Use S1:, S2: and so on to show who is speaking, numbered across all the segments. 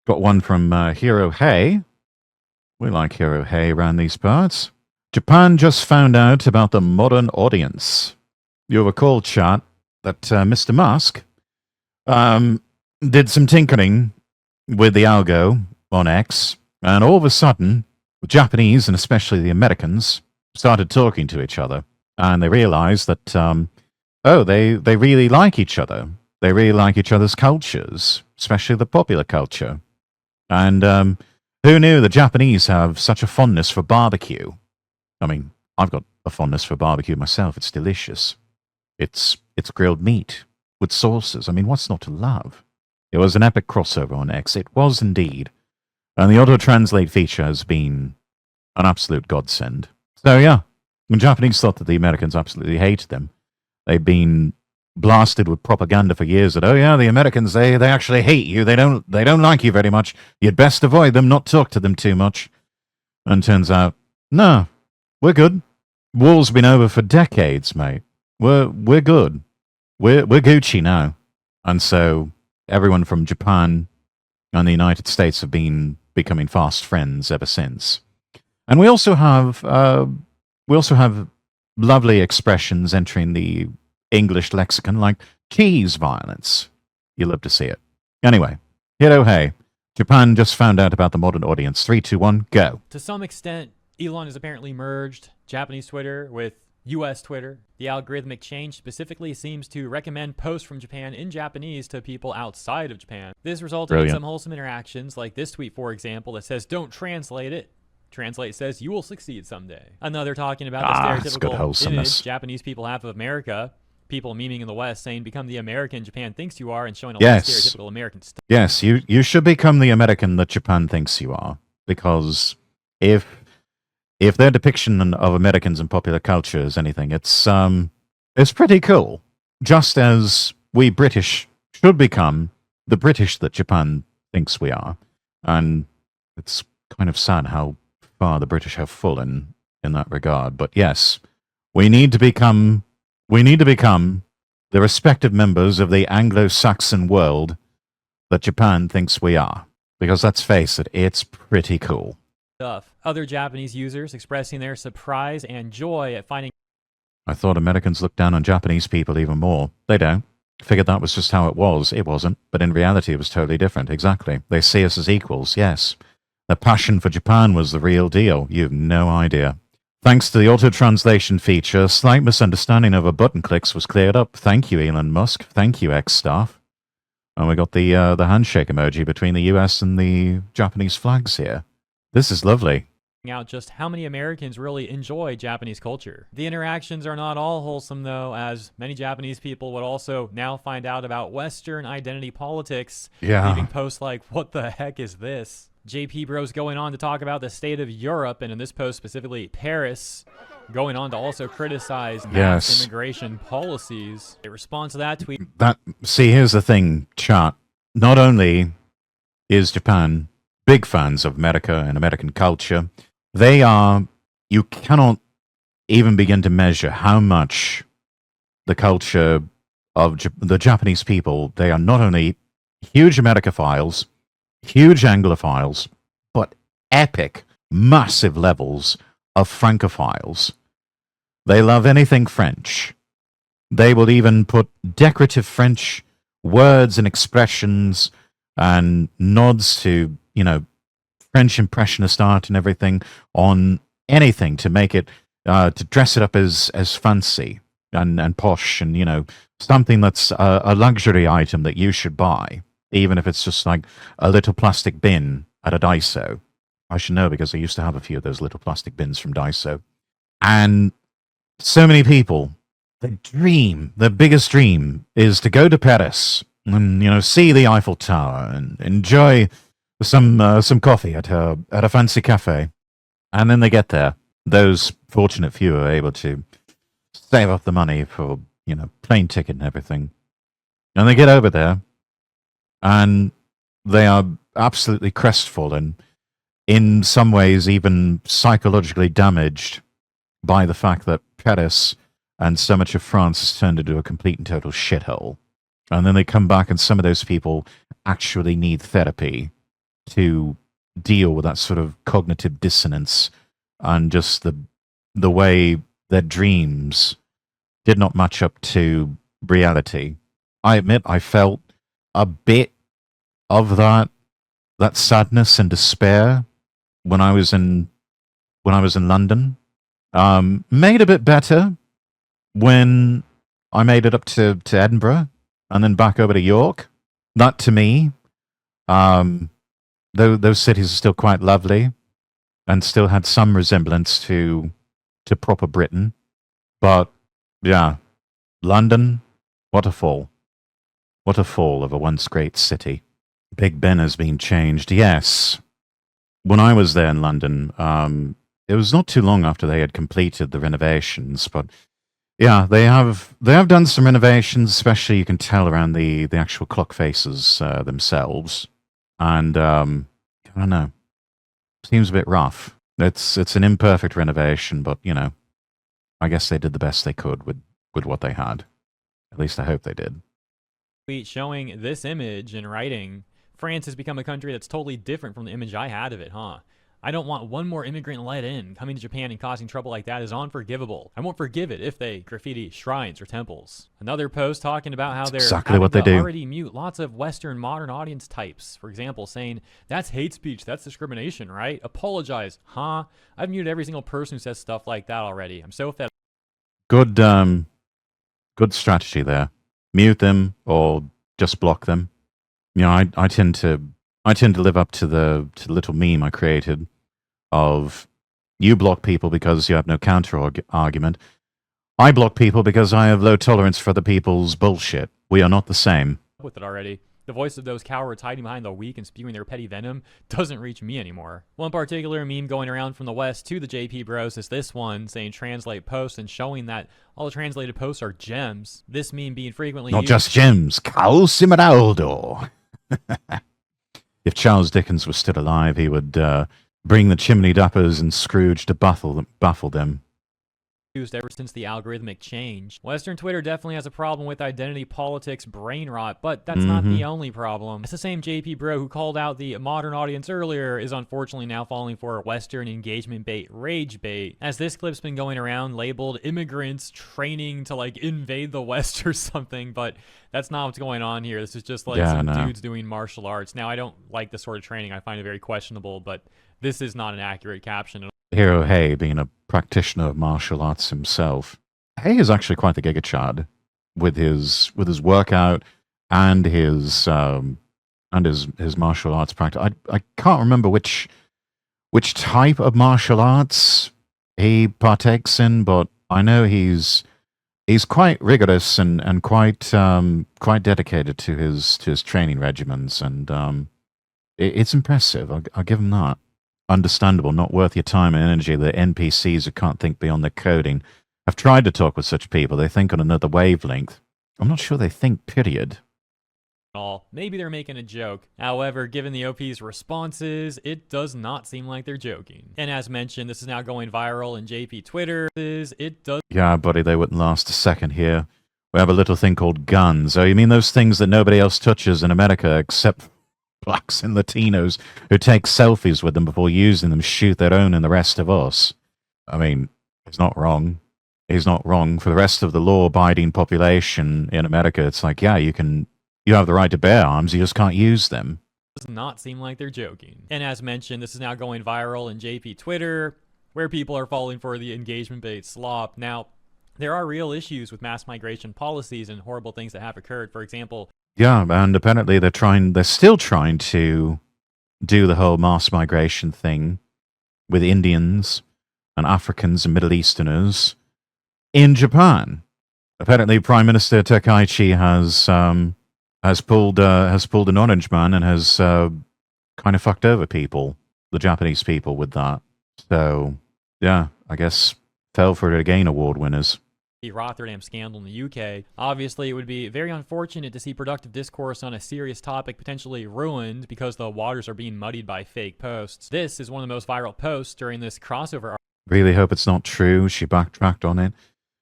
S1: Got one from Hero Hey. We like Hero Hey around these parts. Japan just found out about the modern audience. You'll recall, chat, that Mr. Musk um, did some tinkering with the algo on X, and all of a sudden, the Japanese and especially the Americans started talking to each other, and they realized that they really like each other. They really like each other's cultures, especially the popular culture. And who knew the Japanese have such a fondness for barbecue? I mean, I've got a fondness for barbecue myself. It's delicious. It's grilled meat with sauces. I mean, what's not to love? It was an epic crossover on X. It was indeed. And the auto-translate feature has been an absolute godsend. So yeah, when Japanese thought that the Americans absolutely hated them, they've been blasted with propaganda for years that, oh yeah, the Americans, they actually hate you. They don't like you very much. You'd best avoid them, not talk to them too much. And turns out, no, we're good. War's been over for decades, mate. We're good. We're Gucci now. And so everyone from Japan and the United States have been becoming fast friends ever since. And we also have lovely expressions entering the English lexicon like cheese violence. You love to see it. Anyway, Hiro Hey. Japan just found out about the modern audience. 3, 2, 1, go.
S2: To some extent, Elon has apparently merged Japanese Twitter with US Twitter. The algorithmic change specifically seems to recommend posts from Japan in Japanese to people outside of Japan. This resulted in some wholesome interactions, like this tweet, for example, that says, "Don't translate it. Translate says, you will succeed someday." Another talking about the stereotypical image Japanese people have of America. People memeing in the West saying, "Become the American Japan thinks you are," and showing a lot of stereotypical American stuff.
S1: Yes, you should become the American that Japan thinks you are, because if their depiction of Americans in popular culture is anything, it's pretty cool. Just as we British should become the British that Japan thinks we are, and it's kind of sad how far the British have fallen in that regard. But yes, we need to become the respective members of the Anglo-Saxon world that Japan thinks we are. Because let's face it, it's pretty cool.
S2: Other Japanese users expressing their surprise and joy at finding...
S1: I thought Americans looked down on Japanese people even more. They don't. Figured that was just how it was. It wasn't. But in reality, it was totally different. Exactly. They see us as equals, yes. Their passion for Japan was the real deal. You've no idea. Thanks to the auto-translation feature, a slight misunderstanding over button clicks was cleared up. Thank you, Elon Musk. Thank you, X-Staff. And we got the handshake emoji between the US and the Japanese flags here. This is lovely.
S2: Out just how many Americans really enjoy Japanese culture. The interactions are not all wholesome, though, as many Japanese people would also now find out about Western identity politics, leaving posts like, "What the heck is this?" JP Bros going on to talk about the state of Europe, and in this post specifically Paris, going on to also criticize mass immigration policies. In response to that tweet...
S1: See, here's the thing, chat. Not only is Japan big fans of America and American culture, you cannot even begin to measure how much the culture of the Japanese people, they are not only huge Americophiles, huge Anglophiles, but epic, massive levels of Francophiles. They love anything French. They will even put decorative French words and expressions and nods to, French Impressionist art and everything on anything to make it, to dress it up as fancy and posh and, something that's a luxury item that you should buy, even if it's just like a little plastic bin at a Daiso. I should know because I used to have a few of those little plastic bins from Daiso. And so many people, their biggest dream is to go to Paris and, see the Eiffel Tower and enjoy some coffee at a fancy cafe. And then they get there. Those fortunate few are able to save up the money for, plane ticket and everything. And they get over there and they are absolutely crestfallen, in some ways even psychologically damaged by the fact that Paris and so much of France has turned into a complete and total shithole. And then they come back and some of those people actually need therapy to deal with that sort of cognitive dissonance and just the way their dreams did not match up to reality. I admit I felt a bit of that sadness and despair when I was in London. Made a bit better when I made it up to Edinburgh and then back over to York. That to me, those cities are still quite lovely and still had some resemblance to proper Britain. But yeah, London, what a fall. What a fall of a once great city. Big Ben has been changed, yes. When I was there in London, it was not too long after they had completed the renovations, but yeah, they have done some renovations, especially you can tell around the actual clock faces themselves. And I don't know, seems a bit rough. It's an imperfect renovation, but you know, I guess they did the best they could with what they had. At least I hope they did.
S2: Tweet showing this image in writing, France has become a country that's totally different from the image I had of it, huh? I don't want one more immigrant let in. Coming to Japan and causing trouble like that is unforgivable. I won't forgive it if they graffiti shrines or temples. Another post talking about how they're
S1: exactly what they do.
S2: Already mute lots of Western modern audience types. For example, saying, that's hate speech, that's discrimination, right? Apologize. Huh? I've muted every single person who says stuff like that already. I'm so fed.
S1: Good strategy there. Mute them or just block them. You know, I tend to live up to the little meme I created of you block people because you have no counter argument. I block people because I have low tolerance for other people's bullshit. We are not the same.
S2: With it already. The voice of those cowards hiding behind the weak and spewing their petty venom doesn't reach me anymore. One particular meme going around from the West to the JP Bros is this one saying translate posts and showing that all the translated posts are gems. This meme being frequently
S1: not
S2: used.
S1: Just gems. Cal Simeraldo. If Charles Dickens was still alive, he would bring the chimney dappers and Scrooge to baffle them.
S2: Used ever since the algorithmic change. Western Twitter definitely has a problem with identity politics brain rot, but that's not the only problem. It's the same JP Bro who called out the modern audience earlier is unfortunately now falling for Western engagement bait rage bait, as this clip's been going around labeled immigrants training to like invade the West or something, but that's not what's going on here. This is just like dudes doing martial arts. Now, I don't like this sort of training. I find it very questionable, but this is not an accurate caption at all.
S1: Hero Hay, being a practitioner of martial arts himself, Hay is actually quite the gigachad with his workout and his martial arts practice. I can't remember which type of martial arts he partakes in, but I know he's quite rigorous and quite dedicated to his training regimens, and it's impressive. I'll give him that. Understandable, not worth your time and energy. The NPCs who can't think beyond their coding. I've tried to talk with such people. They think on another wavelength. I'm not sure they think, period.
S2: Maybe they're making a joke. However, given the OP's responses, it does not seem like they're joking. And as mentioned, this is now going viral in JP Twitter.
S1: Yeah, buddy, they wouldn't last a second here. We have a little thing called guns. Oh, you mean those things that nobody else touches in America except blacks and Latinos who take selfies with them before using them, shoot their own and the rest of us? I mean, he's not wrong. He's not wrong. For the rest of the law-abiding population in America, it's like, yeah, you have the right to bear arms, you just can't use them.
S2: Does not seem like they're joking. And as mentioned, this is now going viral in JP Twitter, where people are falling for the engagement bait slop. Now, there are real issues with mass migration policies and horrible things that have occurred. For example,
S1: yeah, and apparently they're still trying to do the whole mass migration thing with Indians and Africans and Middle Easterners in Japan. Apparently, Prime Minister Takaichi has pulled an orange man and has kind of fucked over the Japanese people with that. So yeah, I guess fell for it again, award winners.
S2: The Rotterdam scandal in the UK. Obviously, it would be very unfortunate to see productive discourse on a serious topic potentially ruined because the waters are being muddied by fake posts. This is one of the most viral posts during this crossover.
S1: Really hope it's not true. She backtracked on it.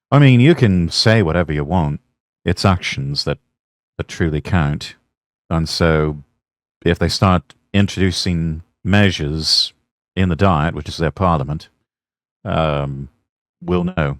S1: I mean, you can say whatever you want. It's actions that truly count. And so if they start introducing measures in the Diet, which is their parliament, will know.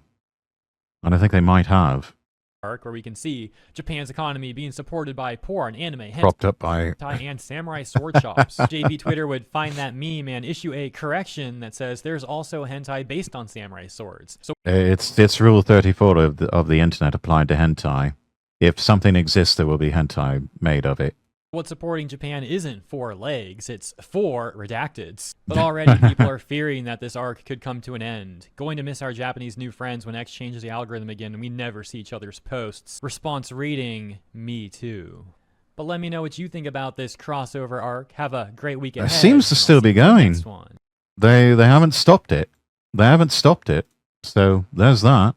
S1: And I think they might have.
S2: Where we can see Japan's economy being supported by porn, anime,
S1: Propped up by
S2: hentai, and samurai sword shops. JB Twitter would find that meme and issue a correction that says there's also hentai based on samurai swords. So
S1: it's Rule 34 of the internet applied to hentai. If something exists, there will be hentai made of it.
S2: what supporting Japan isn't 4 legs, it's 4 redacteds. But already people are fearing that this arc could come to an end. Going to miss our Japanese new friends when X changes the algorithm again and we never see each other's posts. Response reading, me too. But let me know what you think about this crossover arc. Have a great week ahead.
S1: It seems to still be going. They haven't stopped it. They haven't stopped it. So there's that.